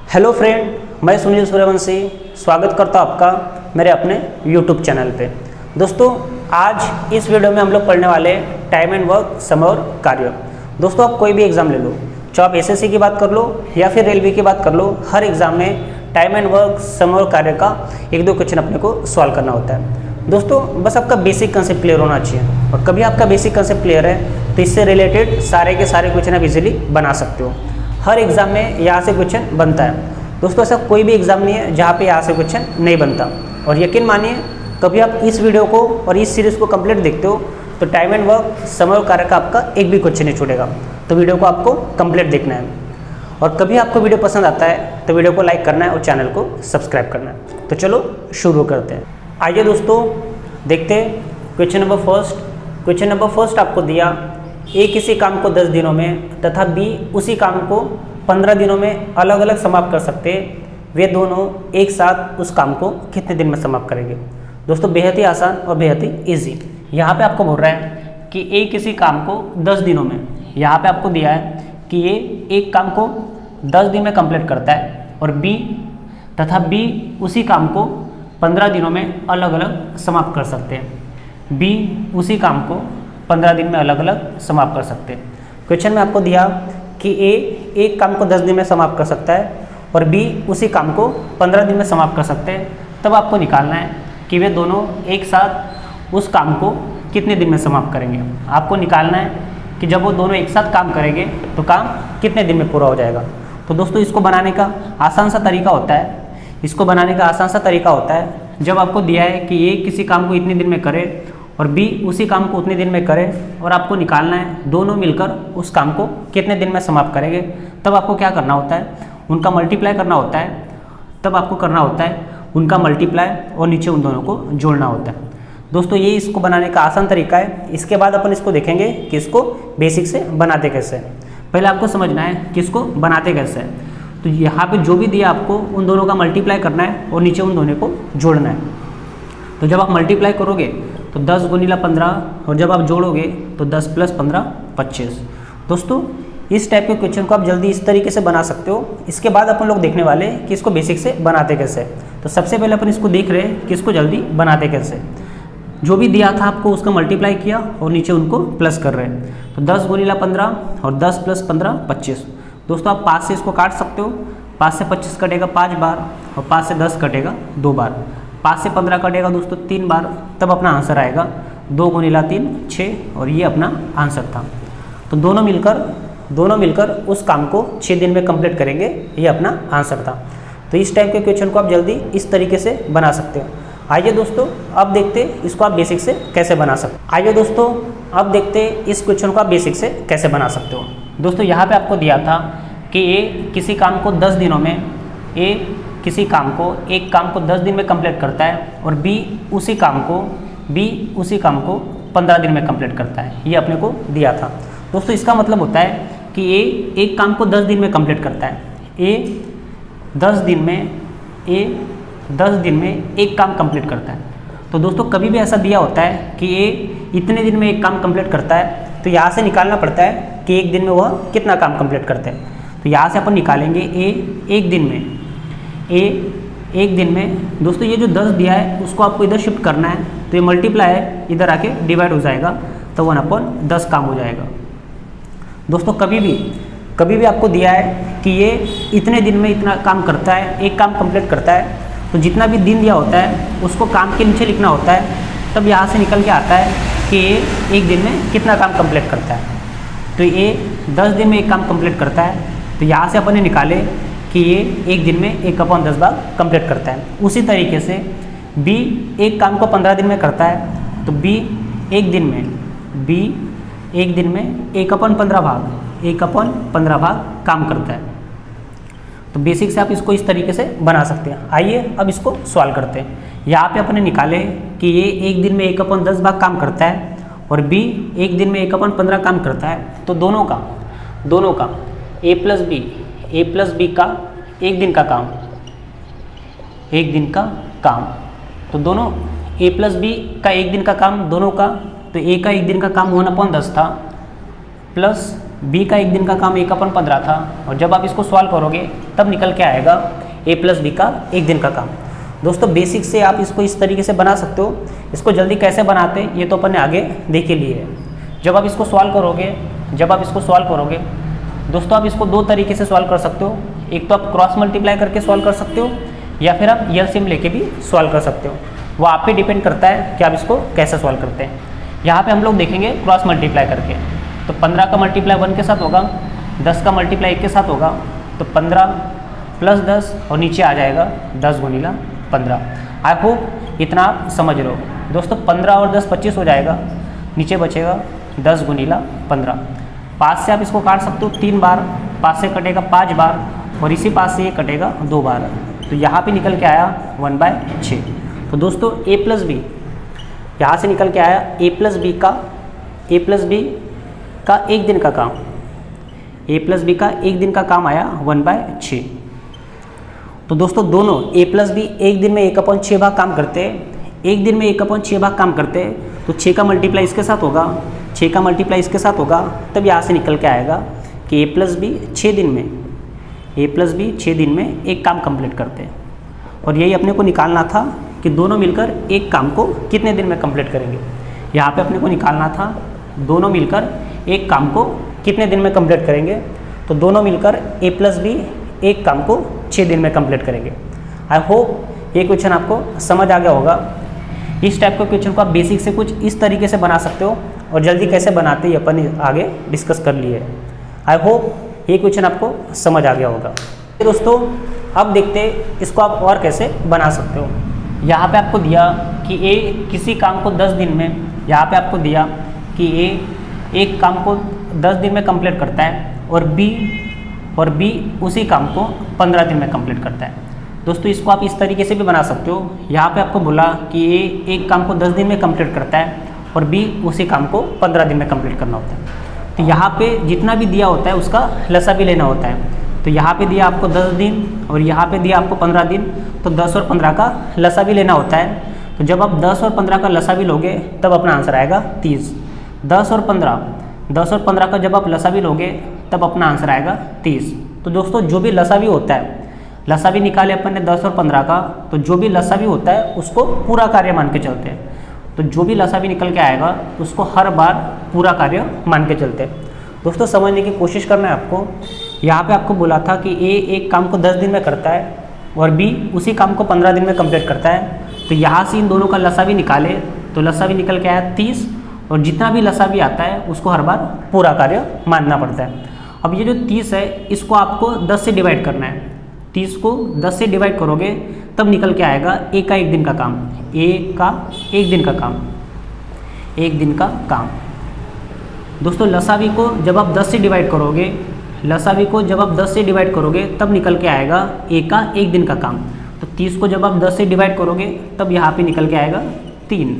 Hello friend, मैं सुनील सूर्यवंशी स्वागत करता हूँ आपका मेरे अपने यूट्यूब चैनल पे। दोस्तों, आज इस वीडियो में हम लोग पढ़ने वाले टाइम एंड वर्क, समय और कार्य। दोस्तों, आप कोई भी एग्ज़ाम ले लो, चाहे आप एसएससी की बात कर लो या फिर रेलवे की बात कर लो, हर एग्ज़ाम में टाइम एंड वर्क, समय और कार्य का एक दो क्वेश्चन अपने को सॉल्व करना होता है। दोस्तों, बस आपका बेसिक कंसेप्ट क्लियर होना चाहिए, और कभी आपका बेसिक कंसेप्ट क्लियर है तो इससे रिलेटेड सारे के सारे क्वेश्चन आप इजीली बना सकते हो। हर एग्ज़ाम में यहाँ से क्वेश्चन बनता है। दोस्तों, ऐसा कोई भी एग्ज़ाम नहीं है जहाँ पे यहाँ से क्वेश्चन नहीं बनता। और यकीन मानिए, कभी आप इस वीडियो को और इस सीरीज़ को कंप्लीट देखते हो तो टाइम एंड वर्क, समय और कार्य का आपका एक भी क्वेश्चन नहीं छूटेगा। तो वीडियो को आपको कंप्लीट देखना है। और कभी आपको वीडियो पसंद आता है तो वीडियो को लाइक करना है और चैनल को सब्सक्राइब करना है। तो चलो शुरू करते हैं। आइए दोस्तों, देखते हैं question number first. Question number first आपको दिया, ए किसी काम को 10 दिनों में तथा बी उसी काम को 15 दिनों में अलग अलग समाप्त कर सकते हैं। वे दोनों एक साथ उस काम को कितने दिन में समाप्त करेंगे। दोस्तों, बेहद ही आसान और बेहद ही ईजी। यहाँ पे आपको बोल रहा है कि ए किसी काम को 10 दिनों में, यहाँ पे आपको दिया है कि ये एक काम को 10 दिन में कंप्लीट करता है और बी तथा बी उसी काम को 15 दिनों में अलग अलग समाप्त कर सकते हैं। बी उसी काम को 15 दिन में अलग अलग समाप्त कर सकते हैं। क्वेश्चन में आपको दिया कि ए एक काम को 10 दिन में समाप्त कर सकता है और बी उसी काम को 15 दिन में समाप्त कर सकते हैं। तब आपको निकालना है कि वे दोनों एक साथ उस काम को कितने दिन में समाप्त करेंगे। आपको निकालना है कि जब वो दोनों एक साथ काम करेंगे तो काम कितने दिन में पूरा हो जाएगा। तो दोस्तों, इसको बनाने का आसान सा तरीका होता है, जब आपको दिया है कि ए किसी काम को इतने दिन में करे और बी उसी काम को उतने दिन में करे और आपको निकालना है दोनों मिलकर उस काम को कितने दिन में समाप्त करेंगे। तब आपको क्या करना होता है, उनका मल्टीप्लाई करना होता है। उनका मल्टीप्लाई और नीचे उन दोनों को जोड़ना होता है। दोस्तों, ये इसको बनाने का आसान तरीका है। इसके बाद अपन इसको देखेंगे कि इसको बेसिक से बनाते कैसे। पहले आपको समझना है कि इसको बनाते कैसे है। तो यहाँ पे जो भी दिया आपको उन दोनों का मल्टीप्लाई करना है और नीचे उन दोनों को जोड़ना है। तो जब आप मल्टीप्लाई करोगे तो 10 गुणिला 15, और जब आप जोड़ोगे तो 10 + 15 25। दोस्तों, इस टाइप के क्वेश्चन को आप जल्दी इस तरीके से बना सकते हो। इसके बाद अपन लोग देखने वाले हैं कि इसको बेसिक से बनाते कैसे। तो सबसे पहले अपन इसको देख रहे हैं कि इसको जल्दी बनाते कैसे। जो भी दिया था आपको उसका मल्टीप्लाई किया और नीचे उनको प्लस कर रहे हैं। तो 10 गुणिला 15 और 10 + 15 25। दोस्तों, आप 5 से इसको काट सकते हो। 5 से 25 कटेगा 5 बार और 5 से 10 कटेगा 2 बार। 5 से 15 कटेगा दोस्तों 3 बार। तब अपना आंसर आएगा 2 गुणिला 3 6, और ये अपना आंसर था। तो दोनों मिलकर उस काम को 6 दिन में कंप्लीट करेंगे, ये अपना आंसर था। तो इस टाइप के क्वेश्चन को आप जल्दी इस तरीके से बना सकते हो। आइए दोस्तों, अब देखते हैं इसको आप बेसिक से कैसे बना सकते हो। दोस्तों, यहाँ पे आपको दिया था कि ए किसी काम को 10 दिनों में, एक काम को 10 दिन में कंप्लीट करता है और बी उसी काम को 15 दिन में कंप्लीट करता है। ये अपने को दिया था। दोस्तों, इसका मतलब होता है कि ए एक काम को 10 दिन में कंप्लीट करता है। ए 10 दिन में एक काम कंप्लीट करता है। तो दोस्तों, कभी भी ऐसा दिया होता है कि ए इतने दिन में एक काम कंप्लीट करता है, तो यहाँ से निकालना पड़ता है कि एक दिन में वह कितना काम कंप्लीट करते हैं। तो यहाँ से अपन निकालेंगे ए एक दिन में। दोस्तों, ये जो 10 दिया है उसको आपको इधर शिफ्ट करना है, तो ये मल्टीप्लाई है, इधर आके डिवाइड हो जाएगा, तो 1/10 काम हो जाएगा। दोस्तों, कभी भी आपको दिया है कि ये इतने दिन में इतना काम करता है, एक काम कंप्लीट करता है, तो जितना भी दिन दिया होता है उसको काम के नीचे लिखना होता है। तब यहाँ से निकल के आता है कि ये एक दिन में कितना काम कंप्लीट करता है। तो ये 10 दिन में एक काम कंप्लीट करता है, तो यहाँ से अपन ने निकाले कि ये एक दिन में 1/10 बार कंप्लीट करता है। उसी तरीके से बी एक काम को 15 दिन में करता है, तो बी एक दिन में 1/15 भाग काम करता है। तो बेसिक से आप इसको इस तरीके से बना सकते हैं। आइए अब इसको सॉल्व करते हैं। यहाँ पे अपने निकाले कि ये एक दिन में 1/10 भाग काम करता है और बी एक दिन में 1/15 काम करता है। तो दोनों का ए प्लस बी का एक दिन का काम, तो दोनों ए प्लस बी का एक दिन का काम दोनों का, तो ए का एक दिन का काम 1/10 था, प्लस बी का एक दिन का काम 1/15 था, और जब आप इसको सॉल्व करोगे तब निकल के आएगा ए प्लस बी का एक दिन का काम। दोस्तों बेसिक से आप इसको इस तरीके से बना सकते हो। इसको जल्दी कैसे बनाते हैं ये तो अपन ने आगे देख ही लिए है। जब आप इसको सॉल्व करोगे दोस्तों, आप इसको दो तरीके से सॉल्व कर सकते हो। एक तो आप क्रॉस मल्टीप्लाई करके सॉल्व कर सकते हो, या फिर आप एलसीएम लेके भी सॉल्व कर सकते हो। वो आप पे डिपेंड करता है कि आप इसको कैसे सॉल्व करते हैं। यहाँ पे हम लोग देखेंगे क्रॉस मल्टीप्लाई करके। तो 15 का मल्टीप्लाई 1 के साथ होगा, 10 का मल्टीप्लाई 1 के साथ होगा, तो 15 + 10 और नीचे आ जाएगा 10 × 15। आई होप इतना आप समझ रहे हो। दोस्तों 15 और 10 25 हो जाएगा, नीचे बचेगा 10 × 15। 5 से आप इसको काट सकते हो 3 बार, 5 से कटेगा 5 बार, और इसी 5 से ये कटेगा 2 बार। तो यहाँ पे निकल के आया 1/6। तो दोस्तों a प्लस बी यहाँ से निकल के आया a प्लस बी का एक दिन का काम, a प्लस बी का एक दिन का काम आया 1/6। तो दोस्तों दोनों a प्लस बी एक दिन में 1/6 भाग काम करते हैं, एक दिन में 1/6 भाग काम करते हैं। तो 6 का मल्टीप्लाई इसके साथ होगा, 6 का मल्टीप्लाई इसके साथ होगा, तब यहाँ से निकल के आएगा कि a प्लस बी 6 दिन में एक काम कंप्लीट करते हैं। और यही अपने को निकालना था कि दोनों मिलकर एक काम को कितने दिन में कंप्लीट करेंगे। यहाँ पे अपने को निकालना था दोनों मिलकर एक काम को कितने दिन में कंप्लीट करेंगे। तो दोनों मिलकर a प्लस बी एक काम को 6 दिन में कंप्लीट करेंगे। आई होप ये क्वेश्चन आपको समझ आ गया होगा। इस टाइप के क्वेश्चन को आप बेसिक से कुछ इस तरीके से बना सकते हो, और जल्दी कैसे बनाते हैं अपन आगे डिस्कस कर लिए। आई होप ये क्वेश्चन आपको समझ आ गया होगा। दोस्तों अब देखते हैं इसको आप और कैसे बना सकते हो। यहाँ पे आपको दिया कि a किसी काम को 10 दिन में, यहाँ पे आपको दिया कि a एक काम को 10 दिन में कंप्लीट करता है, और b उसी काम को 15 दिन में कंप्लीट करता है। दोस्तों इसको आप इस तरीके से भी बना सकते हो। यहाँ पे आपको बोला कि a एक काम को 10 दिन में कंप्लीट करता है, और b उसी काम को 15 दिन में कंप्लीट करना होता है। तो यहाँ पे जितना भी दिया होता है उसका लसा भी लेना होता है। तो यहाँ पे दिया आपको 10 दिन, और यहाँ पे दिया आपको 15 दिन, तो 10 और 15 का लसा भी लेना होता है। तो जब आप 10 और 15 का लसा भी लोगे तब अपना आंसर आएगा 30। 10 और 15 का जब आप लसा भी लोगे तब अपना आंसर आएगा 30। तो दोस्तों जो भी लसा भी होता है, लसा भी निकाले अपन ने 10 और 15 का, तो जो भी लसा भी होता है उसको पूरा कार्य मान के चलते हैं। तो जो भी लसा भी निकल के आएगा उसको हर बार पूरा कार्य मान के चलते हैं। दोस्तों समझने की कोशिश करना है आपको। यहाँ पे आपको बोला था कि a एक काम को 10 दिन में करता है, और b उसी काम को 15 दिन में कंप्लीट करता है। तो यहाँ से इन दोनों का लसा भी निकाले, तो लसा भी निकल के आया 30, और जितना भी लसा भी आता है उसको हर बार पूरा कार्य मानना पड़ता है। अब ये जो 30 है इसको आपको 10 से डिवाइड करना है। 30 को 10 से डिवाइड करोगे तब निकल के आएगा a का एक दिन का काम, a का एक दिन का काम, एक दिन का काम। दोस्तों लसावी को जब आप 10 से डिवाइड करोगे, तब निकल के आएगा a का एक दिन का काम। तो 30 को जब आप 10 से डिवाइड करोगे तब यहाँ पे निकल के आएगा 3।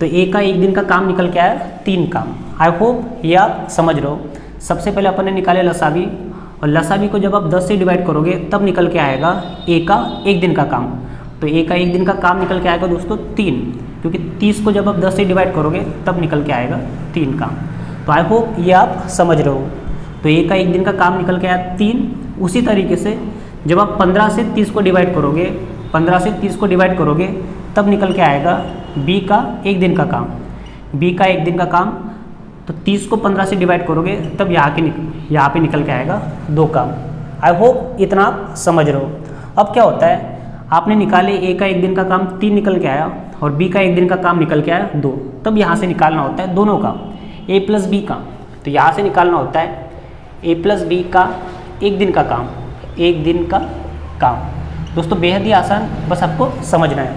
तो a का एक दिन का काम निकल के आया 3 काम। आई होप ये आप समझ रहे हो। सबसे पहले अपन ने निकाले लसावी, और लसावी को जब आप 10 से डिवाइड करोगे तब निकल के आएगा a का एक दिन का काम। तो a का एक दिन का काम निकल के आएगा दोस्तों 3, क्योंकि 30 को जब आप 10 से डिवाइड करोगे तब निकल के आएगा 3 काम। तो आई होप ये आप समझ रहे हो। तो a का एक दिन का काम निकल के आया 3। उसी तरीके से जब आप 15 से 30 को डिवाइड करोगे, तब निकल के आएगा b का एक दिन का काम। तो 30 को 15 से डिवाइड करोगे तब यहाँ पे निकल के आएगा 2 काम। आई होप इतना आप समझ रहे हो। अब क्या होता है, आपने निकाले a का एक दिन का काम 3 निकल के आया, और b का एक दिन का काम निकल के आया 2। तब यहाँ से निकालना होता है दोनों का, a प्लस b का। तो यहाँ से निकालना होता है a प्लस b का एक दिन का काम, दोस्तों बेहद ही आसान, बस आपको समझना है।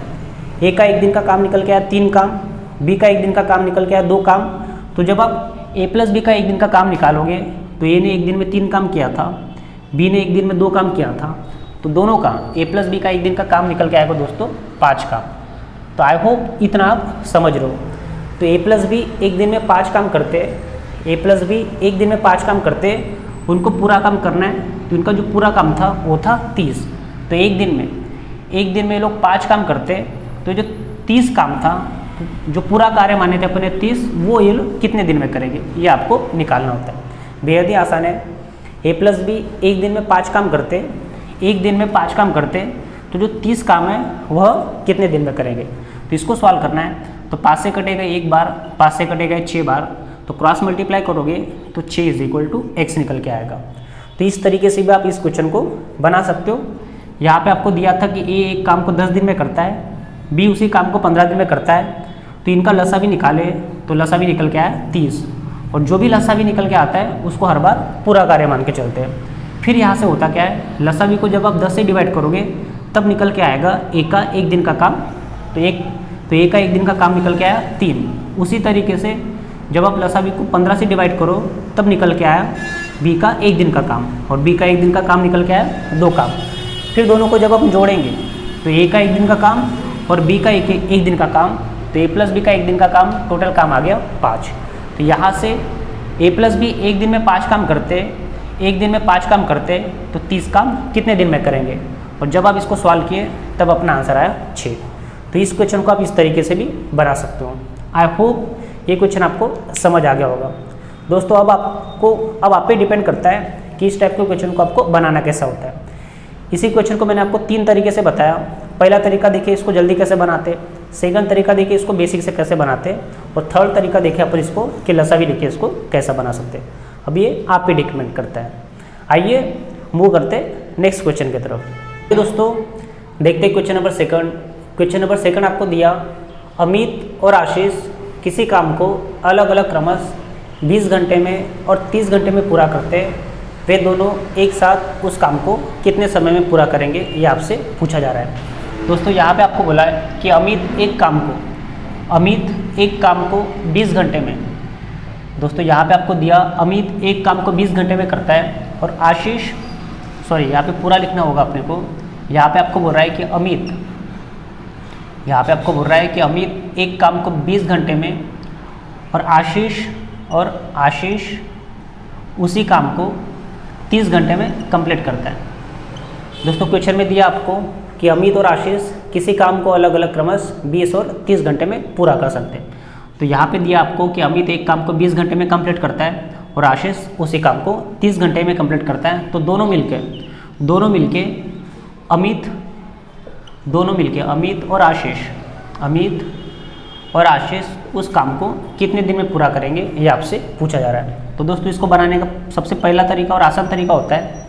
a का एक दिन का काम निकल के आया 3 काम, b का एक दिन का काम निकल के आया 2 काम। तो जब आप a प्लस बी का एक दिन का काम निकालोगे तो a ने एक दिन में 3 काम किया था, b ने एक दिन में 2 काम किया था। तो दोनों का a प्लस बी का एक दिन का काम निकल के आएगा दोस्तों 5 काम। तो आई होप इतना आप समझ रहे हो। तो a प्लस बी एक दिन में 5 काम करते, उनको पूरा काम करना है। तो उनका जो पूरा काम था वो था 30। तो एक दिन में लोग 5 काम करते, तो जो 30 काम था, जो पूरा कार्य माने थे अपने 30, वो ये लोग कितने दिन में करेंगे ये आपको निकालना होता है। बेहद ही आसान है। ए प्लस बी एक दिन में 5 काम करते, एक दिन में 5 काम करते, तो जो 30 काम है वह कितने दिन में करेंगे। तो इसको सॉल्व करना है। तो 5 से कटेगा 1 बार, 5 से कटेगा 6 बार, तो क्रॉस मल्टीप्लाई करोगे तो 6 = x निकल के आएगा। तो इस तरीके से भी आप इस क्वेश्चन को बना सकते हो। यहाँ पे आपको दिया था कि ए एक काम को 10 दिन में करता है, बी उसी काम को 15 दिन में करता है, तो इनका लसा भी निकाले तो लसा भी निकल के आया 30, और जो भी लसा भी निकल के आता है उसको हर बार पूरा कार्य मान के चलते हैं। फिर यहाँ से होता क्या है, लसा भी को जब आप 10 से डिवाइड करोगे तब निकल के आएगा ए का एक दिन का काम, तो ए का एक दिन का काम निकल के आया 3। उसी तरीके से जब आप लसा भी को 15 से डिवाइड करो तब निकल के आया बी का एक दिन का काम, और बी का एक दिन का काम निकल के आया 2 काम। फिर दोनों को जब आप जोड़ेंगे तो ए का एक दिन का काम और बी का एक दिन का काम, तो ए प्लस बी का एक दिन का काम, टोटल काम आ गया 5। तो यहाँ से ए प्लस बी एक दिन में 5 काम करते, एक दिन में 5 काम करते, तो 30 काम कितने दिन में करेंगे। और जब आप इसको सॉल्व किए तब अपना आंसर आया 6। तो इस क्वेश्चन को आप इस तरीके से भी बना सकते हो। आई होप ये क्वेश्चन आपको समझ आ गया होगा। दोस्तों अब आप पे डिपेंड करता है कि इस टाइप के क्वेश्चन को आपको बनाना कैसा होता है। इसी क्वेश्चन को मैंने आपको 3 तरीके से बताया। पहला तरीका देखिए इसको जल्दी कैसे बनाते, सेकंड तरीका देखिए इसको बेसिक से कैसे बनाते, और थर्ड तरीका देखिए अपन इसको कि लसा भी देखिए इसको कैसा बना सकते। अब ये आप पे डिपेंड करता है। आइए मूव करते नेक्स्ट क्वेश्चन की तरफ। तो दोस्तों देखते question number second. Question number second आपको दिया, अमित और आशीष किसी काम को अलग अलग क्रमशः 20 घंटे में और 30 घंटे में पूरा करते हैं। वे दोनों एक साथ उस काम को कितने समय में पूरा करेंगे, ये आपसे पूछा जा रहा है। दोस्तों यहाँ पे आपको बोला है कि अमित एक काम को 20 घंटे में, दोस्तों यहाँ पे आपको दिया अमित एक काम को 20 घंटे में करता है, और आशीष, सॉरी यहाँ पे पूरा लिखना होगा अपने को। यहाँ पे आपको बोल रहा है कि अमित एक काम को 20 घंटे में, और आशीष उसी काम को 30 घंटे में कंप्लीट करता है। दोस्तों क्वेश्चन में दिया आपको कि अमित और आशीष किसी काम को अलग अलग क्रमशः 20 और 30 घंटे में पूरा कर सकते हैं। तो यहाँ पे दिया आपको कि अमित एक काम को 20 घंटे में कंप्लीट करता है और आशीष उसी काम को 30 घंटे में कंप्लीट करता है। तो दोनों मिलके अमित और आशीष उस काम को कितने दिन में पूरा करेंगे, ये आपसे पूछा जा रहा है। तो दोस्तों इसको बनाने का सबसे पहला तरीका और आसान तरीका होता है,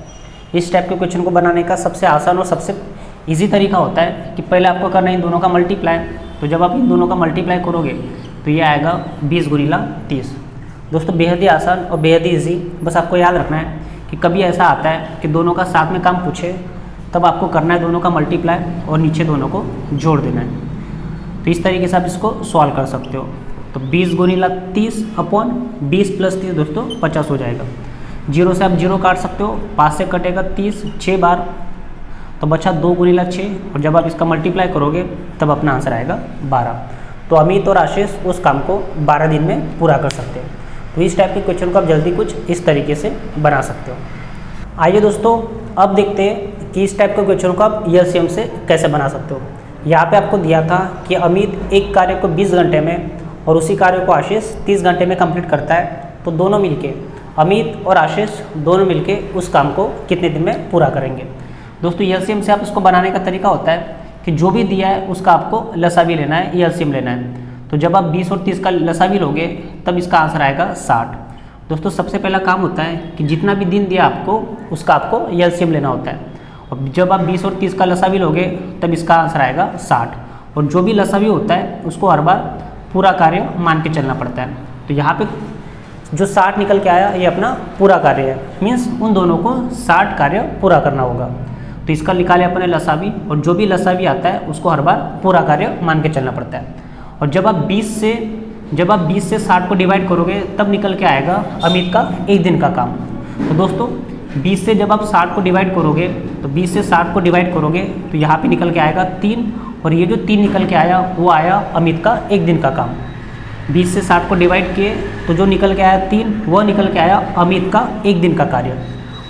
इस टाइप के क्वेश्चन को बनाने का सबसे आसान और सबसे इजी तरीका होता है कि पहले आपको करना है इन दोनों का मल्टीप्लाई। तो जब आप इन दोनों का मल्टीप्लाई करोगे तो ये आएगा 20 × 30। दोस्तों बेहद ही आसान और बेहद ही ईजी। बस आपको याद रखना है कि कभी ऐसा आता है कि दोनों का साथ में काम पूछे, तब आपको करना है दोनों का मल्टीप्लाई और नीचे दोनों को जोड़ देना है। तो इस तरीके से आप इसको सॉल्व कर सकते हो। तो 20 × 30 अपॉन 20 + 30 दोस्तों 50 हो जाएगा। 0 से आप 0 काट सकते हो, 5 से कटेगा 30 6 बार, तो बचा 2 × 6, और जब आप इसका मल्टीप्लाई करोगे तब अपना आंसर आएगा 12। तो अमित और आशीष उस काम को 12 दिन में पूरा कर सकते हैं। तो इस टाइप के क्वेश्चन को आप जल्दी कुछ इस तरीके से बना सकते हो। आइए दोस्तों अब देखते हैं कि इस टाइप के क्वेश्चन को आप एलसीएम से कैसे बना सकते हो। यहाँ पे आपको दिया था कि अमित एक कार्य को 20 घंटे में और उसी कार्य को आशीष 30 घंटे में कंप्लीट करता है। तो दोनों मिलके, अमित और आशीष दोनों मिलके उस काम को कितने दिन में पूरा करेंगे। दोस्तों एलसीएम से आप इसको बनाने का तरीका होता है कि जो भी दिया है उसका आपको लसा भी लेना है, एलसीएम लेना है। तो जब आप 20 और 30 का लसा भी लोगे तब इसका आंसर आएगा 60। दोस्तों सबसे पहला काम होता है कि जितना भी दिन दिया आपको उसका आपको एलसीएम लेना होता है, और जब आप 20 और 30 का लसा भी लोगे तब इसका आंसर आएगा 60। और जो भी लसा भी होता है उसको हर बार पूरा कार्य मान के चलना पड़ता है। तो यहाँ पे जो 60 निकल के आया ये अपना पूरा कार्य है, मीन्स उन दोनों को 60 कार्य पूरा करना होगा। तो इसका निकाले अपने लसा भी, और जो भी लसा भी आता है उसको हर बार पूरा कार्य मान के चलना पड़ता है। और जब आप 20 से 60 को डिवाइड करोगे तब निकल के आएगा अमित का एक दिन का काम। तो दोस्तों 20 से जब आप 60 को डिवाइड करोगे तो 20 से 60 को डिवाइड करोगे तो यहाँ पे निकल के आएगा 3, और ये जो 3 निकल के आया वो आया अमित का एक दिन का काम। 20 से 60 को डिवाइड किए तो जो निकल के आया 3, वह निकल के आया अमित का एक दिन का कार्य।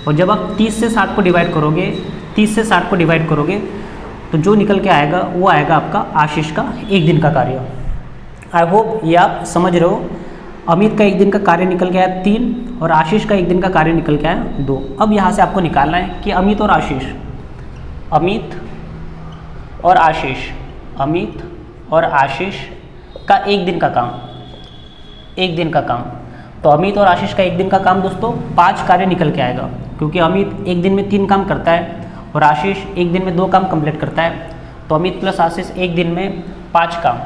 और जब आप 30 से 60 को डिवाइड करोगे, 30 से 60 को डिवाइड करोगे तो जो निकल के आएगा वो आएगा आपका आशीष का एक दिन का कार्य। आई होप ये आप समझ रहे हो। अमित का एक दिन का कार्य निकल के आया 3 और आशीष का एक दिन का कार्य निकल के आया 2। अब यहाँ से आपको निकालना है कि अमित और आशीष का एक दिन का काम, तो अमित और आशीष का एक दिन का काम दोस्तों 5 कार्य निकल के आएगा, क्योंकि अमित एक दिन में 3 काम करता है और आशीष एक दिन में 2 काम कंप्लीट करता है। तो अमित प्लस आशीष एक दिन में 5 काम,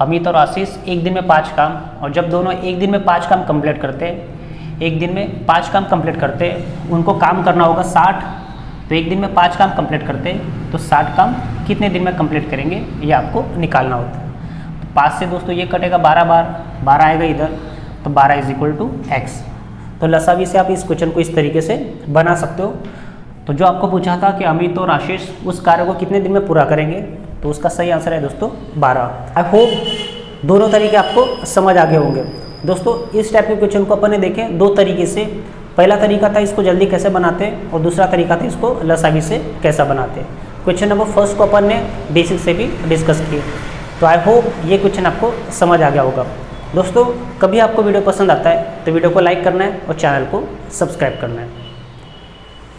अमित और आशीष एक दिन में 5 काम, और जब दोनों एक दिन में 5 काम कंप्लीट करते हैं, एक दिन में 5 काम कंप्लीट करते हैं, उनको काम करना होगा 60। तो एक दिन में 5 काम कंप्लीट करते हैं तो 60 काम कितने दिन में कंप्लीट करेंगे ये आपको निकालना होता है। तो 5 से दोस्तों ये कटेगा 12 बार, 12 आएगा इधर, तो 12 = x। तो लसावी से आप इस क्वेश्चन को इस तरीके से बना सकते हो। तो जो आपको पूछा था कि अमित और आशीष उस कार्य को कितने दिन में पूरा करेंगे, तो उसका सही आंसर है दोस्तों 12। आई होप दोनों तरीके आपको समझ आ गए होंगे। दोस्तों इस टाइप के क्वेश्चन को अपन ने देखे 2 तरीके से। पहला तरीका था इसको जल्दी कैसे बनाते हैं, और दूसरा तरीका था इसको लसावी से कैसा बनाते हैं। क्वेश्चन नंबर फर्स्ट को अपन ने बेसिक से भी डिस्कस किए। तो आई होप ये क्वेश्चन आपको समझ आ गया होगा। दोस्तों कभी आपको वीडियो पसंद आता है तो वीडियो को लाइक करना है और चैनल को सब्सक्राइब करना है।